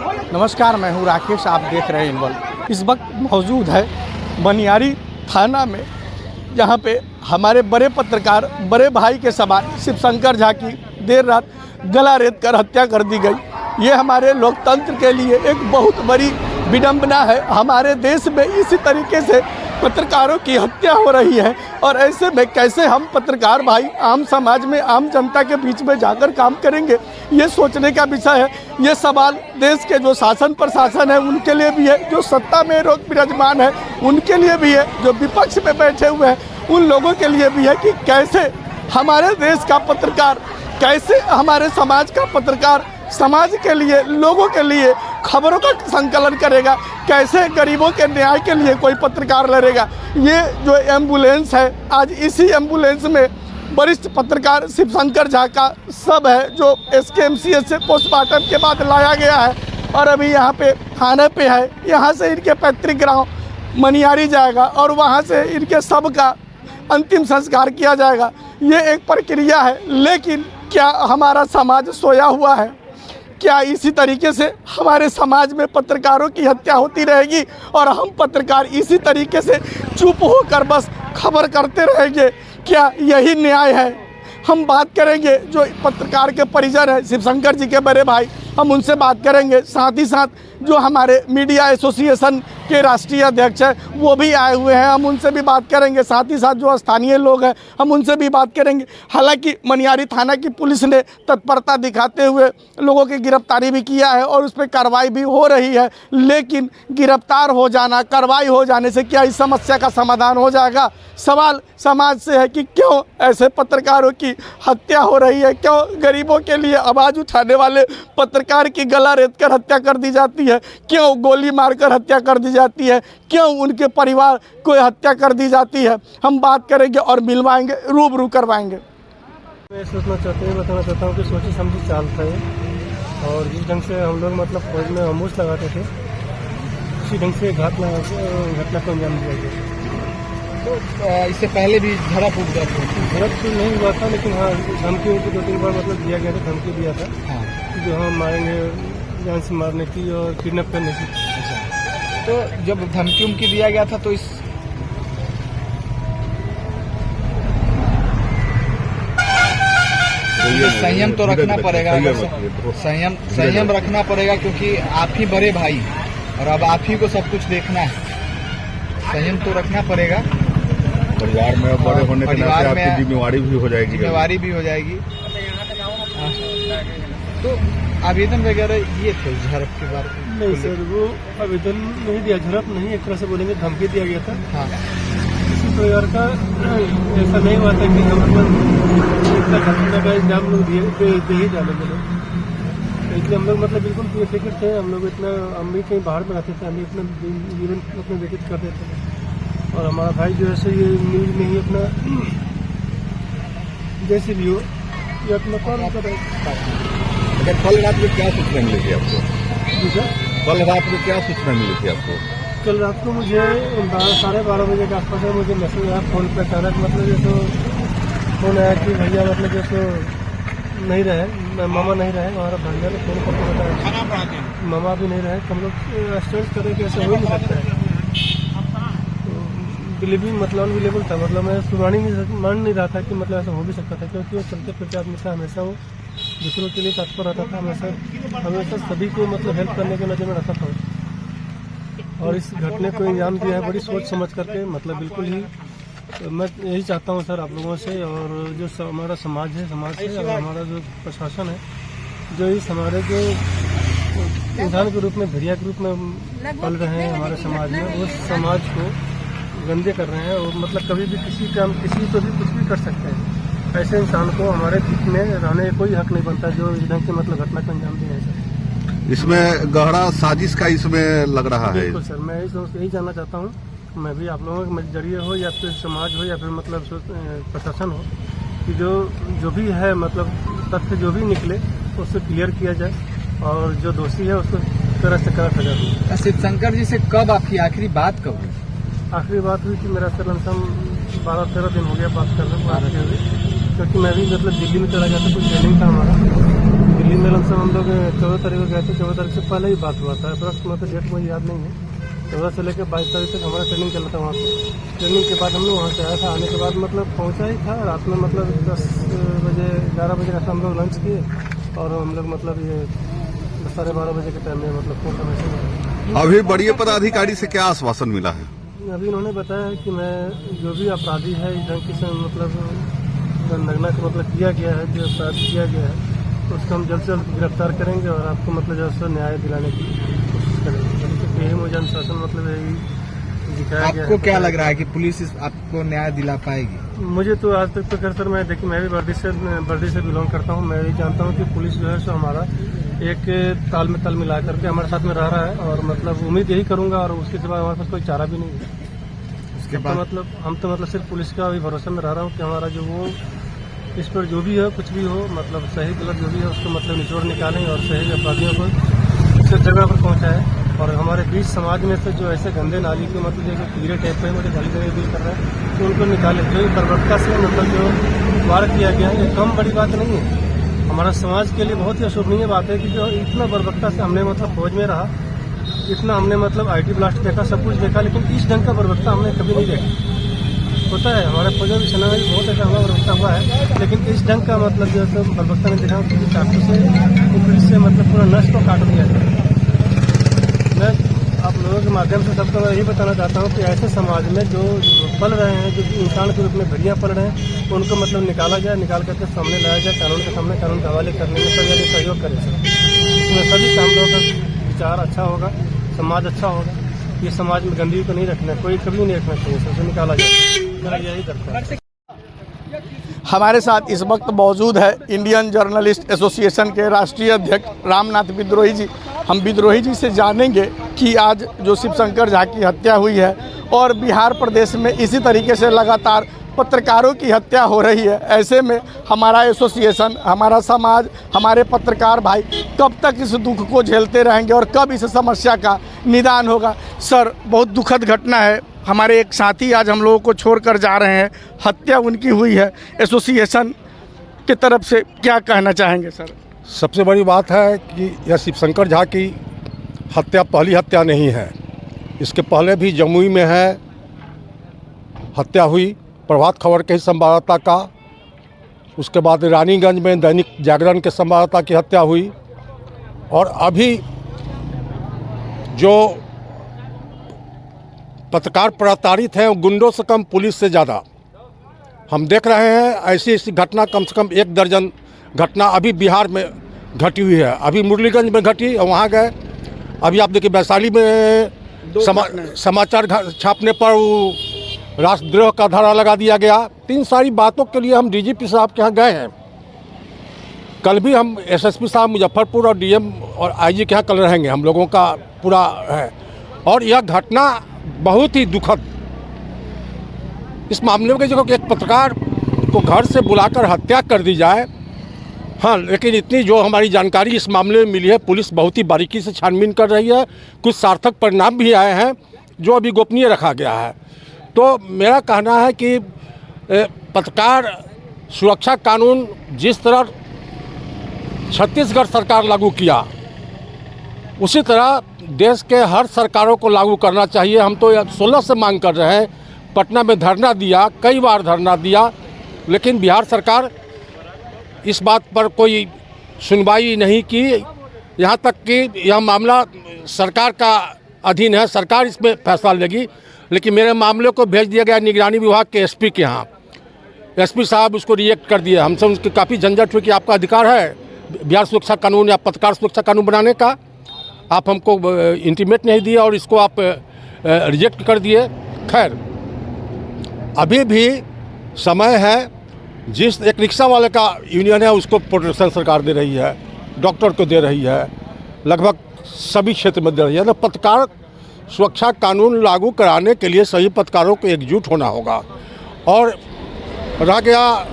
नमस्कार, मैं हूं राकेश, आप देख रहे हैं इनवल। इस वक्त मौजूद है मनियारी थाना में, जहां पे हमारे बड़े पत्रकार, बड़े भाई के समान शिवशंकर झा की देर रात गला रेत कर हत्या कर दी गई। ये हमारे लोकतंत्र के लिए एक बहुत बड़ी विडंबना है। हमारे देश में इसी तरीके से पत्रकारों की हत्या हो रही है और ऐसे में कैसे हम पत्रकार भाई आम समाज में, आम जनता के बीच में जाकर काम करेंगे, ये सोचने का विषय है। ये सवाल देश के जो शासन प्रशासन है उनके लिए भी है, जो सत्ता में विराजमान है उनके लिए भी है, जो विपक्ष में बैठे हुए हैं उन लोगों के लिए भी है कि कैसे हमारे देश का पत्रकार, कैसे हमारे समाज का पत्रकार समाज के लिए, लोगों के लिए खबरों का संकलन करेगा, कैसे गरीबों के न्याय के लिए कोई पत्रकार लड़ेगा। ये जो एम्बुलेंस है, आज इसी एम्बुलेंस में वरिष्ठ पत्रकार शिवशंकर झा का शव है, जो SKMCH से पोस्टमार्टम के बाद लाया गया है और अभी यहाँ पे थाने पे है। यहाँ से इनके पैतृक गांव मनियारी जाएगा और वहाँ से इनके शव का अंतिम संस्कार किया जाएगा। ये एक प्रक्रिया है, लेकिन क्या हमारा समाज सोया हुआ है? क्या इसी तरीके से हमारे समाज में पत्रकारों की हत्या होती रहेगी और हम पत्रकार इसी तरीके से चुप होकर बस खबर करते रहेंगे? क्या यही न्याय है? हम बात करेंगे जो पत्रकार के परिजन हैं, शिवशंकर जी के बड़े भाई, हम उनसे बात करेंगे। साथ ही साथ जो हमारे मीडिया एसोसिएशन के राष्ट्रीय अध्यक्ष हैं वो भी आए हुए हैं, हम उनसे भी बात करेंगे। साथ ही साथ जो स्थानीय लोग हैं हम उनसे भी बात करेंगे। हालांकि मनियारी थाना की पुलिस ने तत्परता दिखाते हुए लोगों की गिरफ्तारी भी किया है और उस पर कार्रवाई भी हो रही है, लेकिन गिरफ्तार हो जाना, कार्रवाई हो जाने से क्या इस समस्या का समाधान हो जाएगा? सवाल समाज से है कि क्यों ऐसे पत्रकारों की हत्या हो रही है, क्यों गरीबों के लिए आवाज़ उठाने वाले पत्रकार की गला रेत कर हत्या कर दी जाती है, क्यों गोली मारकर हत्या कर दी जाती है, क्यों उनके परिवार को हत्या कर दी जाती है? हम बात करेंगे और मिलवाएंगे, रूबरू करवाएंगे। मैं बताना चाहता हूँ कि सोची समझी चाल था और जिस ढंग से हम लोग मतलब फौज में आमोश लगाते थे, उसी ढंग से घटना को अंजाम दिया गया। तो इससे पहले भी झड़प उठ गया था? झड़प तो नहीं हुआ था, लेकिन हाँ धमकी उनको 2-3 बार मतलब दिया गया था, धमकी दिया था। हाँ। जो हम मारेंगे, जान से मारने की और किडनैप करने की। अच्छा, तो जब धमकी उमकी दिया गया था तो इस संयम तो रखना पड़ेगा, संयम रखना पड़ेगा, क्योंकि आप ही बड़े भाई और अब आप ही को सब कुछ देखना है। संयम तो रखना पड़ेगा। परिवार में बड़े होने के नाते आपकी जिम्मेवारी भी हो जाएगी। तो आवेदन वगैरह ये थे झड़प के बारे में? नहीं सर, वो आवेदन नहीं दिया, झड़प नहीं, एक तरह से बोलेंगे धमकी दिया गया था। हाँ। किसी प्रकार का ऐसा नहीं हुआ था कि हम इतना घटना का इल्जाम लोग दे ही डालेंगे लोग, इसलिए हम लोग मतलब बिल्कुल बेफिक्र थे। हम लोग इतना, हम भी कहीं बाहर में रहते थे, हम भी अपना जीवन अपना व्यतीत कर देते थे और हमारा भाई जो है ये न्यूज में ही अपना जैसे भी हो ये अपना काम कर रहे थे। कल रात में क्या सूचना मिली थी आपको? जी सर, कल रात में क्या सूचना मिली थी आपको? कल रात को मुझे 12:30 बजे के आसपास मुझे मैसेज आया फ़ोन पर, अचानक मतलब जैसे फ़ोन आया कि भैया मतलब जैसे नहीं रहे, मामा नहीं रहे। हमारा भैया ने फ़ोन करके बताया मामा भी नहीं रहे। हम लोग स्टेज करें कि ऐसा हो नहीं सकता है। बिलीविंग मतलब अनबिलीवेबल था, मतलब मैं मान नहीं रहा था कि मतलब ऐसा हो भी सकता था, क्योंकि वो चलते फिरते आदमी था, हमेशा वो दूसरों के लिए तत्पर रहता था, हमेशा सभी को मतलब हेल्प करने के नज़र में रहता था। और इस घटने को अंजाम दिया है बड़ी सोच समझ करके, मतलब बिल्कुल ही। मैं यही चाहता हूँ सर आप लोगों से, और जो हमारा समाज है, समाज से और हमारा जो प्रशासन है, जो इस हमारे जो इंसान के रूप में, भेड़िया के रूप में पल रहे हैं हमारे समाज में, उस समाज को गंदे कर रहे हैं और मतलब कभी भी किसी को भी कुछ भी कर सकते हैं। ऐसे इंसान को हमारे बीच में रहने का कोई हक नहीं बनता जो इस ढंग की मतलब घटना को अंजाम दिया है सर। इसमें गहरा साजिश का इसमें लग रहा है। बिल्कुल सर, मैं यही जानना चाहता हूँ, मैं भी आप लोगों के जरिए हो या फिर समाज हो या फिर मतलब प्रशासन हो, कि जो भी है मतलब तथ्य जो भी निकले उससे क्लियर किया जाए और जो दोषी है उसको कड़ा से कड़ा सजा दी। शिवशंकर जी से कब आपकी आखिरी बात कब हुई? आखिरी बात हुई कि मेरा सर लमसम 12-13 दिन हो गया बात करने हुए, क्योंकि मैं भी मतलब दिल्ली में चला गया था, कुछ ट्रेनिंग था हमारा। दिल्ली मेलन से हम लोग 14 तारीख को गए थे। 14 तारीख से पहले ही बात हुआ था, अप्रॉक्स मतलब डेट मुझे याद नहीं है। 14 से लेकर 22 तारीख तक हमारा ट्रेनिंग चल रहा था वहाँ पे। ट्रेनिंग के बाद हम लोग वहाँ से आया था। आने के बाद मतलब पहुँचा ही था रात में, मतलब 10 बजे 11 बजे का हम लोग लंच किए और हम लोग मतलब ये 12:30 बजे के टाइम में मतलब फोन करना। अभी बड़ी पदाधिकारी से क्या आश्वासन मिला है? अभी उन्होंने बताया है कि मैं जो भी अपराधी है इस ढंग से मतलब नगना का मतलब किया गया है, जो अपराध किया गया है उसको हम जल्द से जल्द गिरफ्तार करेंगे और आपको मतलब जो है न्याय दिलाने की कोशिश करेंगे। यही मुझे अनुशासन मतलब यही दिखाया गया है। आपको क्या लग रहा है कि पुलिस आपको न्याय दिला पाएगी? मुझे तो आज तक तो खैर सर, मैं देखिए मैं भी बर्दी से बिलोंग करता हूँ। मैं भी जानता हूँ कि पुलिस जो है सो हमारा एक ताल में ताल मिला करके हमारे साथ में रह रहा है और मतलब उम्मीद यही करूंगा और उसके सिवा हमारे पास कोई चारा भी नहीं है। उसके बाद मतलब हम तो मतलब सिर्फ पुलिस का भी भरोसा में रह रहा हूँ कि हमारा जो वो इस पर जो भी हो कुछ भी हो मतलब सही गलत जो भी है उसको मतलब निचोड़ निकालें और सही अपराधियों को उस जगह पर पहुँचाएं। और हमारे बीच समाज में से जो ऐसे गंदे नाली के मतलब जैसे कीड़े टाइप पे मुझे गाली देने भी कर रहे हैं तो उनको निकालें। जो बर्बरता से मतलब जो वार किया गया है ये कम बड़ी बात नहीं है। हमारा समाज के लिए बहुत ही अशोभनीय बात है कि जो इतना बर्बरता से हमने मतलब फौज में रहा, इतना हमने मतलब IT ब्लास्ट देखा, सब कुछ देखा, लेकिन इस ढंग का बर्बरता हमने कभी नहीं देखा। होता है हमारे फौजों की सेना में बहुत ऐसा हुआ बर्बरता हुआ है, लेकिन इस ढंग का मतलब जो है बर्बरता में देखा कि चाकू से मतलब पूरा नस को काट दिया जाए। मैं आप लोगों के माध्यम से सबको मैं यही बताना चाहता हूँ कि ऐसे समाज में जो पल रहे हैं, जो इंसान के रूप में भेड़ियाँ पल रहे हैं, उनको मतलब निकाला जाए, निकाल करके सामने लाया जाए, कानून के सामने कानून के हवाले करने में सभी सहयोग करें सर। इसमें सभी काम लोगों का विचार अच्छा होगा, समाज अच्छा होगा। ये समाज में गंदगी को नहीं रखना, कोई कभी नहीं रखना चाहिए, सबसे निकाला जाए। मेरा यही करता है। हमारे साथ इस वक्त मौजूद है इंडियन जर्नलिस्ट एसोसिएशन के राष्ट्रीय अध्यक्ष रामनाथ विद्रोही जी। हम विद्रोही जी से जानेंगे कि आज जो शिवशंकर झा की हत्या हुई है और बिहार प्रदेश में इसी तरीके से लगातार पत्रकारों की हत्या हो रही है, ऐसे में हमारा एसोसिएशन, हमारा समाज, हमारे पत्रकार भाई कब तक इस दुख को झेलते रहेंगे और कब इस समस्या का निदान होगा? सर, बहुत दुखद घटना है। हमारे एक साथी आज हम लोगों को छोड़कर जा रहे हैं, हत्या उनकी हुई है। एसोसिएशन की तरफ से क्या कहना चाहेंगे सर? सबसे बड़ी बात है कि यह शिवशंकर झा की हत्या पहली हत्या नहीं है। इसके पहले भी जमुई में है हत्या हुई, प्रभात खबर के संवाददाता का। उसके बाद रानीगंज में दैनिक जागरण के संवाददाता की हत्या हुई। और अभी जो पत्रकार प्रताड़ित हैं, गुंडों से कम पुलिस से ज़्यादा हम देख रहे हैं। ऐसी ऐसी घटना कम से कम 1 दर्जन घटना अभी बिहार में घटी हुई है। अभी मुरलीगंज में घटी, वहाँ गए। अभी आप देखिए वैशाली में समाचार छापने पर वो राष्ट्रद्रोह का धारा लगा दिया गया। तीन सारी बातों के लिए हम DGP साहब के यहाँ गए हैं। कल भी हम SSP साहब मुजफ्फरपुर और DM और IG के यहाँ कल रहेंगे। हम लोगों का पूरा है। और यह घटना बहुत ही दुखद, इस मामले में जो एक पत्रकार को घर से बुलाकर हत्या कर दी जाए। हाँ, लेकिन इतनी जो हमारी जानकारी इस मामले में मिली है, पुलिस बहुत ही बारीकी से छानबीन कर रही है। कुछ सार्थक परिणाम भी आए हैं जो अभी गोपनीय रखा गया है। तो मेरा कहना है कि पत्रकार सुरक्षा कानून जिस तरह छत्तीसगढ़ सरकार लागू किया, उसी तरह देश के हर सरकारों को लागू करना चाहिए। हम तो 16 से मांग कर रहे हैं। पटना में धरना दिया, कई बार धरना दिया, लेकिन बिहार सरकार इस बात पर कोई सुनवाई नहीं की। यहाँ तक कि यह मामला सरकार का अधीन है, सरकार इसमें फैसला लेगी। लेकिन मेरे मामले को भेज दिया गया निगरानी विभाग के SP के यहाँ। SP साहब उसको रिजेक्ट कर दिए। हमसे उसकी काफ़ी झंझट हुई कि आपका अधिकार है बिहार सुरक्षा कानून या पत्रकार सुरक्षा कानून बनाने का, आप हमको इंटीमेट नहीं दिया और इसको आप रिजेक्ट कर दिए। खैर, अभी भी समय है। जिस एक रिक्शा वाले का यूनियन है उसको प्रोटेक्शन सरकार दे रही है, डॉक्टर को दे रही है, लगभग सभी क्षेत्र में दे रही है। तो पत्रकार सुरक्षा कानून लागू कराने के लिए सभी पत्रकारों को एकजुट होना होगा। और रह गया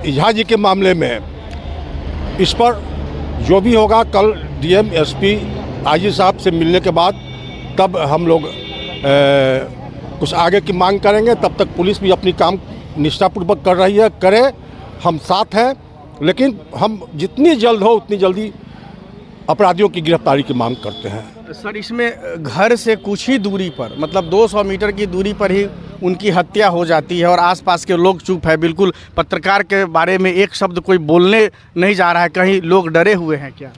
झा जी के मामले में, इस पर जो भी होगा कल DM SP IG साहब से मिलने के बाद तब हम लोग कुछ आगे की मांग करेंगे। तब तक पुलिस भी अपनी काम निष्ठापूर्वक कर रही है, करे। हम साथ हैं लेकिन हम जितनी जल्द हो उतनी जल्दी अपराधियों की गिरफ्तारी की मांग करते हैं। सर, इसमें घर से कुछ ही दूरी पर, मतलब 200 मीटर की दूरी पर ही उनकी हत्या हो जाती है और आसपास के लोग चुप है। बिल्कुल पत्रकार के बारे में एक शब्द कोई बोलने नहीं जा रहा है। कहीं लोग डरे हुए हैं क्या?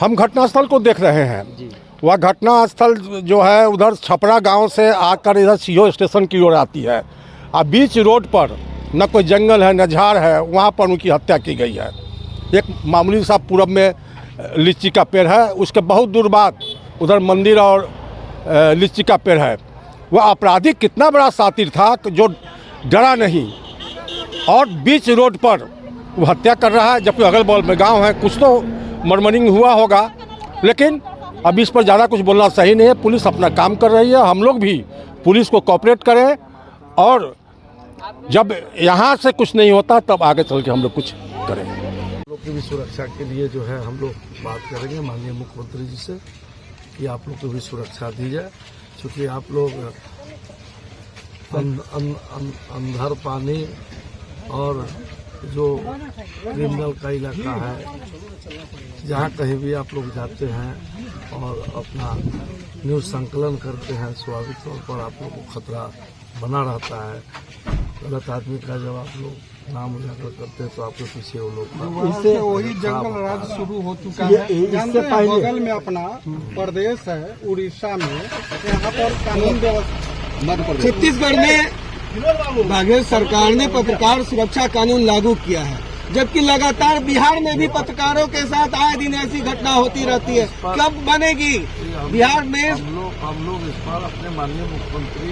हम घटनास्थल को देख रहे हैं जी। वह घटनास्थल जो है उधर छपरा गांव से आकर इधर सीओ स्टेशन की ओर आती है। अब बीच रोड पर न कोई जंगल है न झाड़ है, वहाँ पर उनकी हत्या की गई है। एक मामूली सा पूरब में लीची का पेड़ है, उसके बहुत दूर बाद उधर मंदिर और लीची का पेड़ है। वह अपराधी कितना बड़ा शातिर था जो डरा नहीं और बीच रोड पर वो हत्या कर रहा है, जबकि अगल बगल में गांव है। कुछ तो मर्मरिंग हुआ होगा, लेकिन अब इस पर ज़्यादा कुछ बोलना सही नहीं है। पुलिस अपना काम कर रही है, हम लोग भी पुलिस को कोऑपरेट करें और जब यहाँ से कुछ नहीं होता तब आगे चल के हम लोग कुछ करें। लोग की भी सुरक्षा के लिए जो है हम लोग बात करेंगे माननीय मुख्यमंत्री जी से कि आप लोग को भी सुरक्षा दी जाए, क्योंकि आप लोग अंधर पानी और जो क्रिमिनल का इलाका है, जहाँ कहीं भी आप लोग जाते हैं और अपना न्यूज़ संकलन करते हैं, स्वाभाविक तौर पर आप लोग को खतरा बना रहता है। गलत आदमी का जब आप लोग नाम उजागर करते हैं तो आपके पीछे वो लोग इससे वही जंगल राज शुरू हो चुका है। इससे पहले बगल में अपना प्रदेश है उड़ीसा में, यहाँ पर कानून व्यवस्था छत्तीसगढ़ में बघेल सरकार ने पत्रकार सुरक्षा कानून लागू किया है, जबकि लगातार बिहार में भी पत्रकारों के साथ आए दिन ऐसी घटना होती रहती है। कब बनेगी बिहार में? हम लोग इस पर अपने माननीय मुख्यमंत्री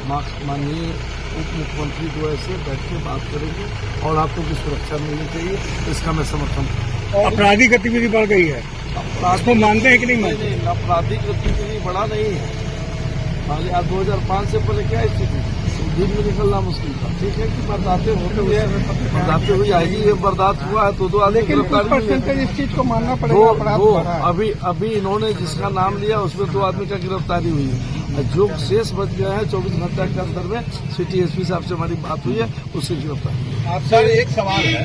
माननीय उप मुख्यमंत्री जो ऐसे बैठ के बात करेंगे और आपको की सुरक्षा मिलनी चाहिए, इसका मैं समर्थन करता हूं। आपराधिक गतिविधि बढ़ गई है, आपको मानते हैं कि नहीं मानते? आपराधिक गतिविधि बढ़ा नहीं है। पहले आज 2005 से पहले क्या स्थिति, दिन में निकलना मुश्किल था। ठीक है कि बर्दाश्त होते हुए बर्दाश्त हुई आएगी, ये बर्दाश्त हुआ है तो 2 आदमी गिरफ्तारी। इस चीज को मानना पड़ेगा। अभी इन्होंने जिसका नाम लिया उसमें 2 आदमी का गिरफ्तारी हुई है। जो शेष बच गया है 24 घंटे के अंदर में सिटी एसपी साहब से हमारी बात हुई है, उससे गिरफ्तार। सर, एक सवाल है,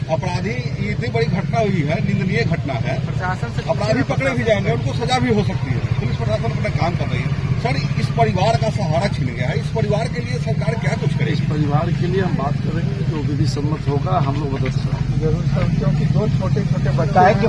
अपराधी इतनी बड़ी घटना हुई है, निंदनीय घटना है, प्रशासन से अपराधी पकड़े भी जाएंगे, उनको सजा भी हो सकती है। पुलिस प्रशासन अपना काम कर रही है। सर, इस परिवार का सहारा छिन गया है, इस परिवार के लिए सरकार क्या कुछ करे? इस परिवार के लिए हम बात करेंगे, जो विधि सम्मत होगा हम लोग मदद करेंगे। जरूर सर, क्योंकि 2 छोटे छोटे बच्चे